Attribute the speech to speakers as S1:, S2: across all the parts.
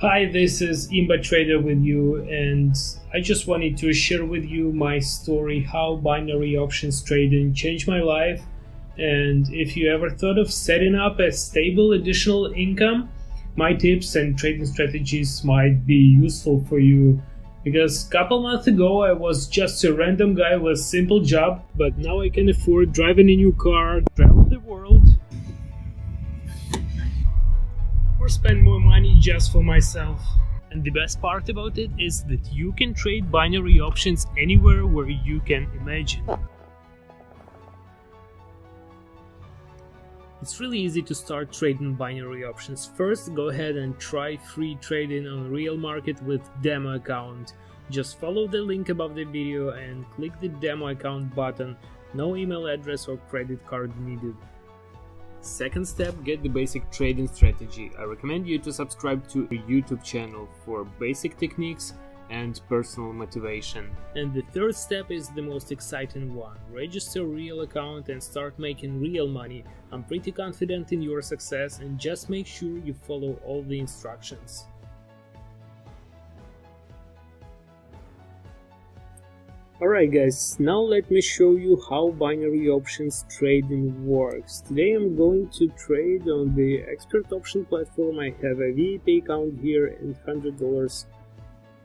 S1: Hi, this is Imba Trader with you, and I just wanted to share with you my story how binary options trading changed my life. And if you ever thought of setting up a stable additional income, my tips and trading strategies might be useful for you. Because a couple months ago I was just a random guy with a simple job, but now I can afford driving a new car, travel the world, or spend more money just for myself. And the best part about it is that you can trade binary options anywhere where you can imagine. It's really easy to start trading binary options. First, go ahead and try free trading on real market with demo account. Just follow the link above the video and click the demo account button. No email address or credit card needed. Second step, get the basic trading strategy. I recommend you to subscribe to a YouTube channel for basic techniques and personal motivation. And the third step is the most exciting one. Register a real account and start making real money. I'm pretty confident in your success, and just make sure you follow all the instructions. Alright guys, now let me show you how binary options trading works. Today I'm going to trade on the expert option platform. I have a VIP account here and $100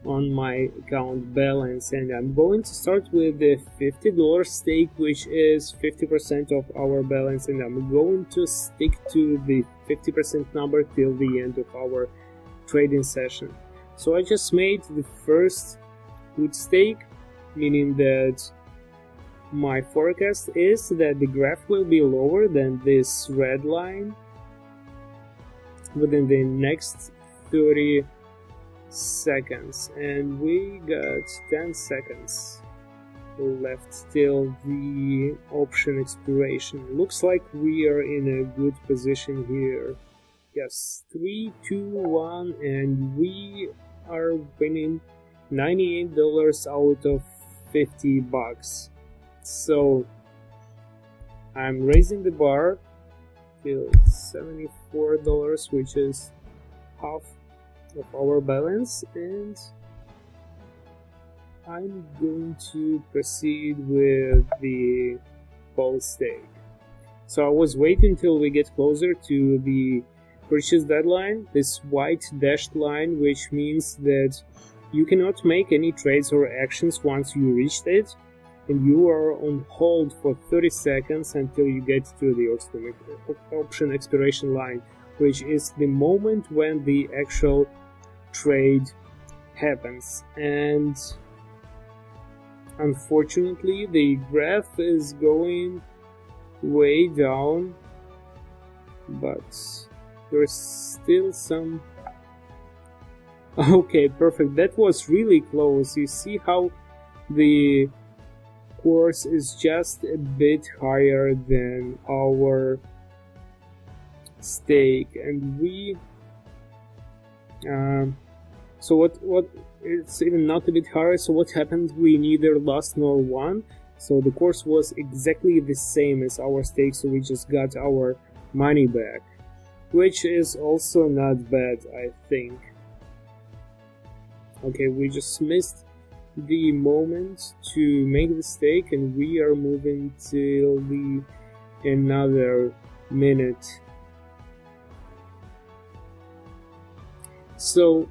S1: on my account balance, and I'm going to start with the $50 stake, which is 50% of our balance, and I'm going to stick to the 50% number till the end of our trading session. So I just made the first good stake, meaning that my forecast is that the graph will be lower than this red line within the next 30 seconds, and we got 10 seconds left till the option expiration. Looks like we are in a good position here. Yes, 3, 2, 1, and we are winning $98 out of $50. So I'm raising the bar till $74, which is half of our balance, and I'm going to proceed with the call stake. So I was waiting until we get closer to the purchase deadline, this white dashed line, which means that you cannot make any trades or actions once you reached it, and you are on hold for 30 seconds until you get to the option expiration line, which is the moment when the actual trade happens. And unfortunately the graph is going way down, but there's still some. Okay, perfect, that was really close. You see how the course is just a bit higher than our stake, and we so what it's even not a bit higher. So what happened, we neither lost nor won, so the course was exactly the same as our stake, so we just got our money back, which is also not bad, I think. Okay, we just missed the moment to make the stake, and we are moving till the another minute. So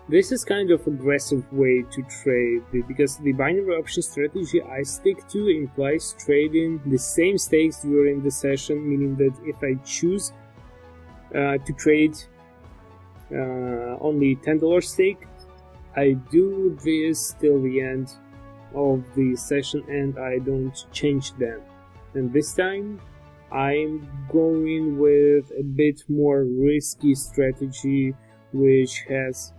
S1: this is kind of aggressive way to trade, because the binary option strategy I stick to implies trading the same stakes during the session, meaning that if I choose to trade only $10 stake, I do this till the end of the session and I don't change them. And this time I'm going with a bit more risky strategy, which has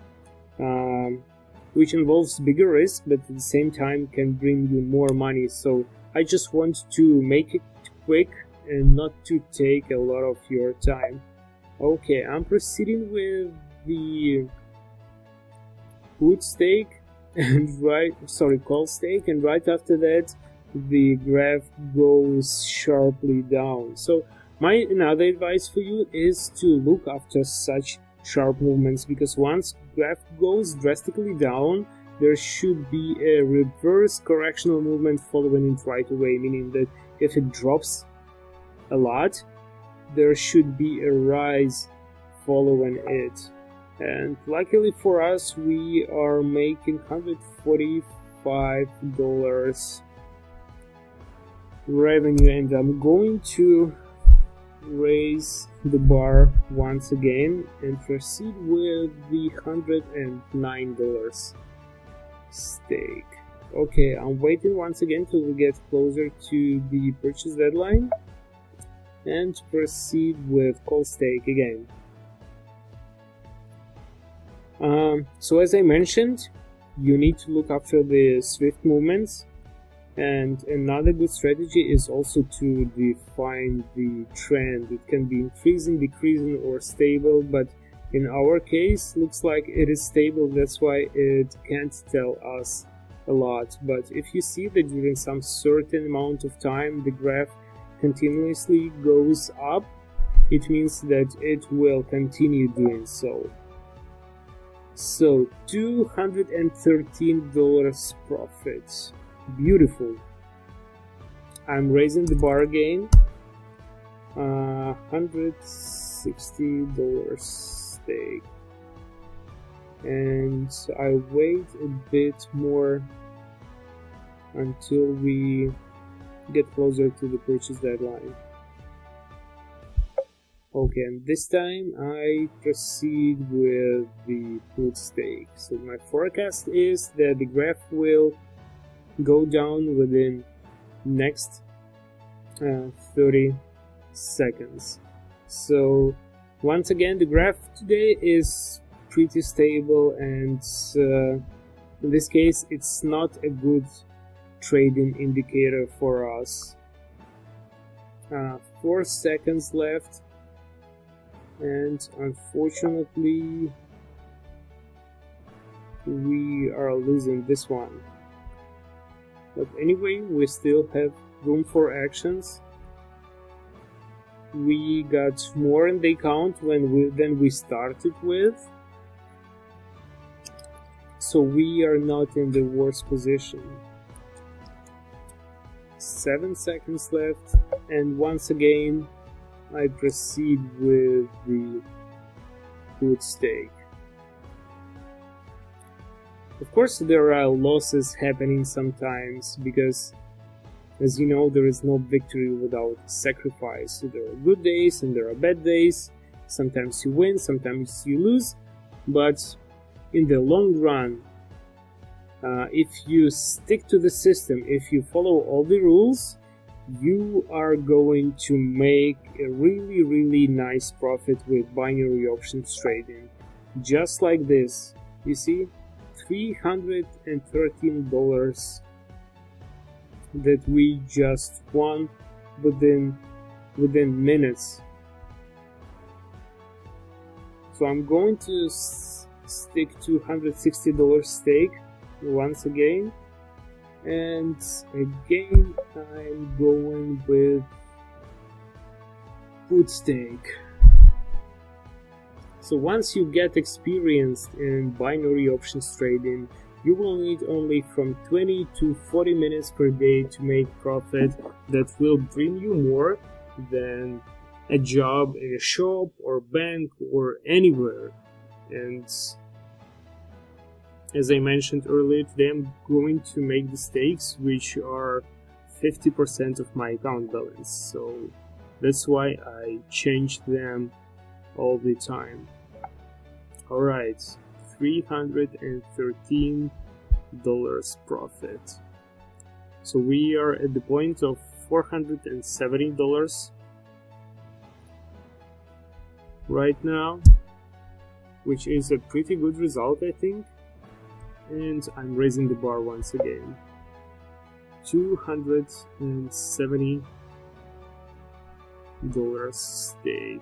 S1: which involves bigger risk, but at the same time can bring you more money. So I just want to make it quick and not to take a lot of your time. Okay, I'm proceeding with the put stake and call stake, and right after that the graph goes sharply down. So my another advice for you is to look after such sharp movements, because once graph goes drastically down, there should be a reverse correctional movement following it right away, meaning that if it drops a lot, there should be a rise following it. And luckily for us, we are making $145 revenue, and I'm going to raise the bar once again and proceed with the $109 stake. Okay, I'm waiting once again till we get closer to the purchase deadline and proceed with call stake again. So as I mentioned, you need to look after the swift movements, and another good strategy is also to define the trend. It can be increasing, decreasing, or stable, but in our case looks like it is stable, that's why it can't tell us a lot. But if you see that during some certain amount of time the graph continuously goes up, it means that it will continue doing so. So $213 profit. Beautiful. I'm raising the bar again. $160 stake. And I wait a bit more until we get closer to the purchase deadline. Okay, and this time I proceed with the put stake. So my forecast is that the graph will go down within next 30 seconds. So once again, the graph today is pretty stable, and in this case it's not a good trading indicator for us. 4 seconds left, and unfortunately we are losing this one. But anyway, we still have room for actions. We got more in the account than we started with, so we are not in the worst position. 7 seconds left, and once again I proceed with the put stake. Of course, there are losses happening sometimes, because as you know, there is no victory without sacrifice. So there are good days and there are bad days. Sometimes you win, sometimes you lose, but in the long run, if you stick to the system, if you follow all the rules, you are going to make a really nice profit with binary options trading. Just like this, you see, $313 that we just won within minutes. So I'm going to stick to $160 stake once again, and again I'm going with put stake. So once you get experienced in binary options trading, you will need only from 20 to 40 minutes per day to make profit that will bring you more than a job in a shop or bank or anywhere. And as I mentioned earlier, today I'm going to make the stakes which are 50% of my account balance, so that's why I change them all the time. Alright, $313 profit. So we are at the point of $470 right now, which is a pretty good result, I think. And I'm raising the bar once again. $270 stake.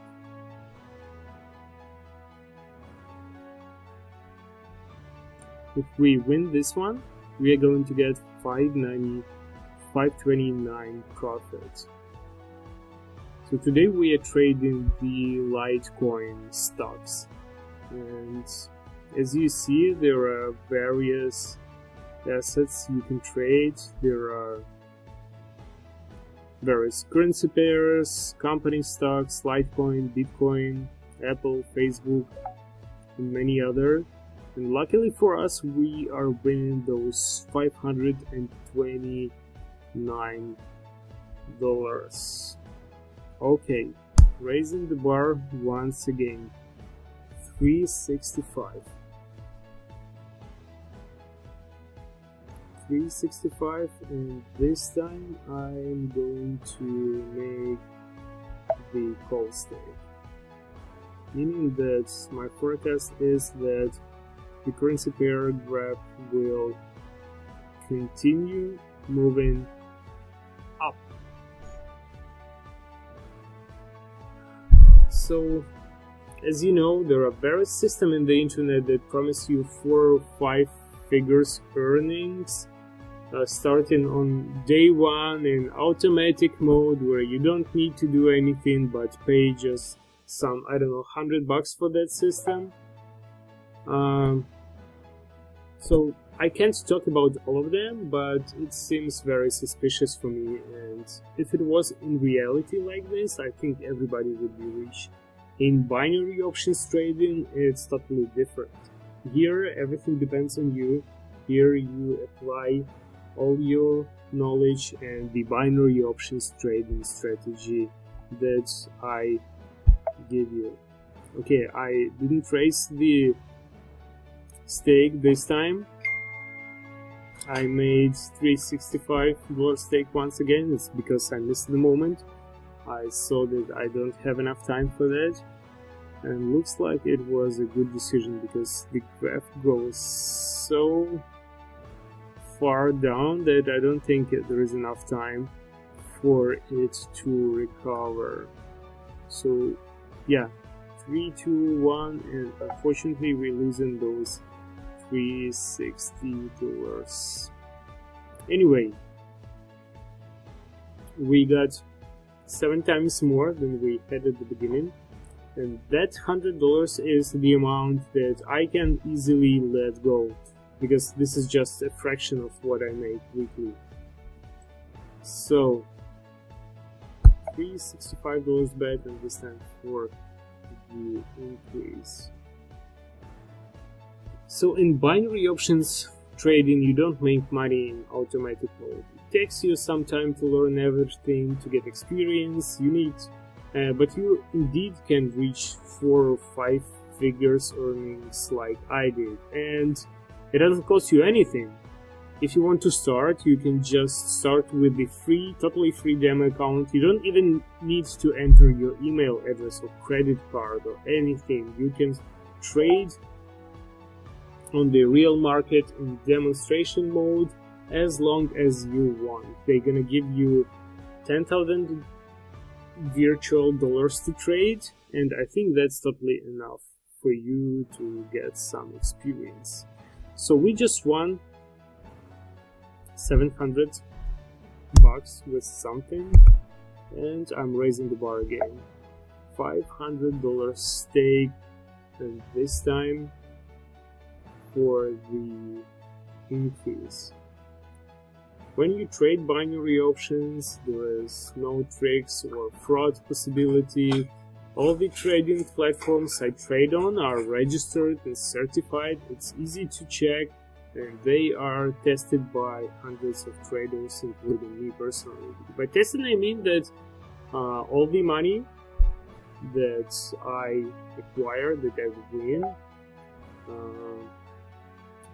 S1: If we win this one, we are going to get $529 profit. So today we are trading the Litecoin stocks. And as you see, there are various assets you can trade. There are various currency pairs, company stocks, Litecoin, Bitcoin, Apple, Facebook, and many other. And luckily for us, we are winning those $529. Okay, raising the bar once again. 365. 365, and this time I'm going to make the call stake, meaning that my forecast is that the currency pair graph will continue moving up. So, as you know, there are various systems in the internet that promise you 4 or 5 figures earnings starting on day one in automatic mode, where you don't need to do anything but pay just some, I don't know, $100 for that system. So I can't talk about all of them, but it seems very suspicious for me, and if it was in reality like this, I think everybody would be rich. In binary options trading, it's totally different. Here, everything depends on you. Here you apply all your knowledge and the binary options trading strategy that I give you. Okay, I didn't raise the stake this time. I made $365 stake once again. It's because I missed the moment. I saw that I don't have enough time for that, and looks like it was a good decision because the graph goes so far down that I don't think there is enough time for it to recover. So yeah, 3, 2, 1, and unfortunately we're losing those $360. Anyway, we got 7 times more than we had at the beginning, and that $100 is the amount that I can easily let go, because this is just a fraction of what I make weekly. So $365 back, and this time for the increase. So in binary options trading, you don't make money in automatic mode. It takes you some time to learn everything, to get experience you need, but you indeed can reach 4 or 5 figures earnings like I did, and it doesn't cost you anything. If you want to start, you can just start with the totally free demo account. You don't even need to enter your email address or credit card or anything. You can trade on the real market in demonstration mode as long as you want. They're gonna give you 10,000 virtual dollars to trade, and I think that's totally enough for you to get some experience. So we just won $700 with something, and I'm raising the bar again. $500 stake, and this time for the increase. When you trade binary options, there is no tricks or fraud possibility. All the trading platforms I trade on are registered and certified. It's easy to check, and they are tested by hundreds of traders, including me personally. By testing, I mean that all the money that I acquire, that I win,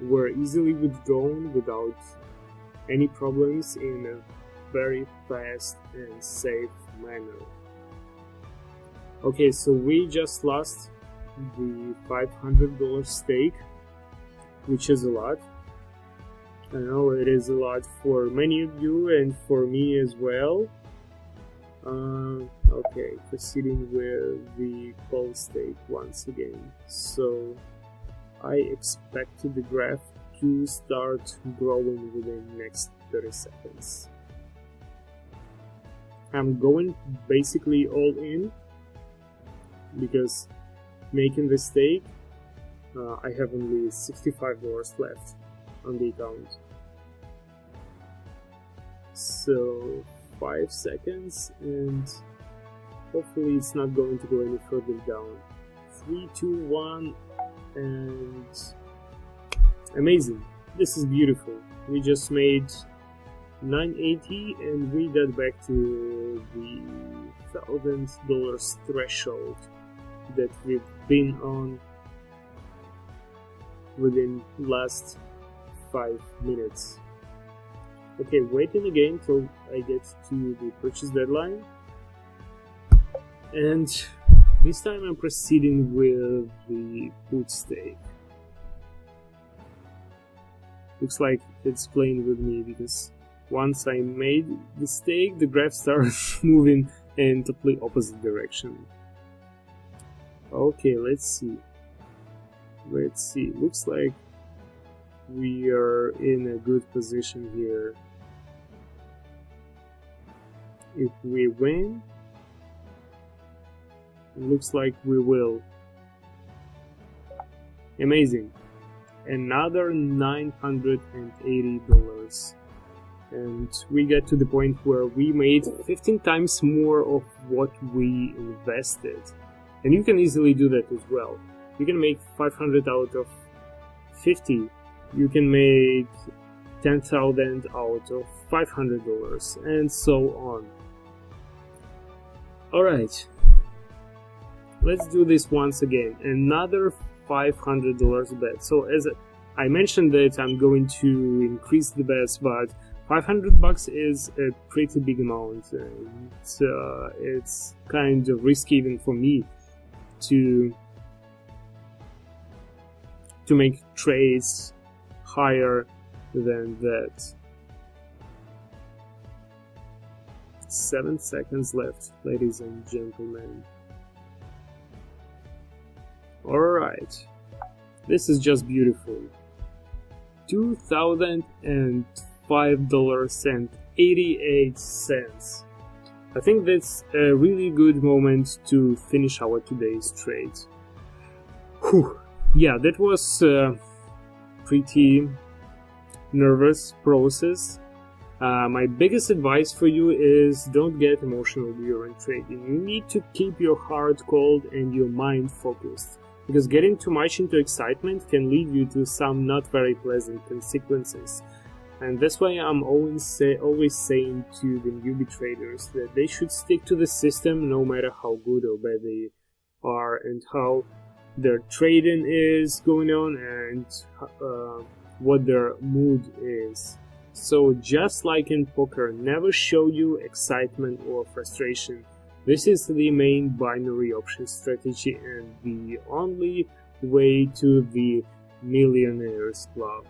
S1: were easily withdrawn without any problems in a very fast and safe manner. Okay, so we just lost the $500 stake, which is a lot. I know it is a lot for many of you and for me as well. Okay, proceeding with the call stake once again. So I expect the graph to start growing within the next 30 seconds. I'm going basically all in, because making the stake I have only $65 left on the account. So 5 seconds, and hopefully it's not going to go any further down. 3, 2, 1, and amazing. This is beautiful. We just made 980 and we got back to the $1,000 threshold that we've been on within last 5 minutes. Okay, waiting again till I get to the purchase deadline, and this time I'm proceeding with the put stake. Looks like it's playing with me, because once I made the stake, the graph starts moving in totally opposite direction. Okay, let's see. Looks like we are in a good position here. If we win, it looks like we will. Amazing. Another $980. And we get to the point where we made 15 times more of what we invested. And you can easily do that as well. You can make 500 out of 50. You can make 10,000 out of $500, and so on. Alright, let's do this once again. Another $500 bet. So as I mentioned that I'm going to increase the bets, but $500 is a pretty big amount, and it's kind of risky even for me to make trades higher than that. 7 seconds left, ladies and gentlemen. Alright, this is just beautiful. $2,005.88. I think that's a really good moment to finish our today's trade. Whew. Yeah, that was a pretty nervous process. My biggest advice for you is don't get emotional during trading. You need to keep your heart cold and your mind focused, because getting too much into excitement can lead you to some not very pleasant consequences. And that's why I'm always saying to the newbie traders that they should stick to the system no matter how good or bad they are, and how their trading is going on, and what their mood is. So just like in poker, never show you excitement or frustration. This is the main binary option strategy and the only way to the Millionaires Club.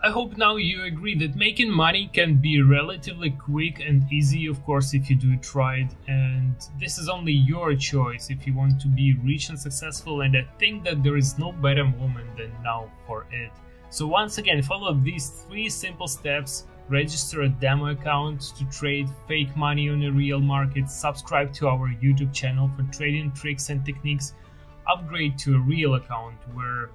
S2: I hope now you agree that making money can be relatively quick and easy, of course, if you do it right, and this is only your choice if you want to be rich and successful, and I think that there is no better moment than now for it. So once again, follow these 3 simple steps: register a demo account to trade fake money on a real market, subscribe to our YouTube channel for trading tricks and techniques, upgrade to a real account where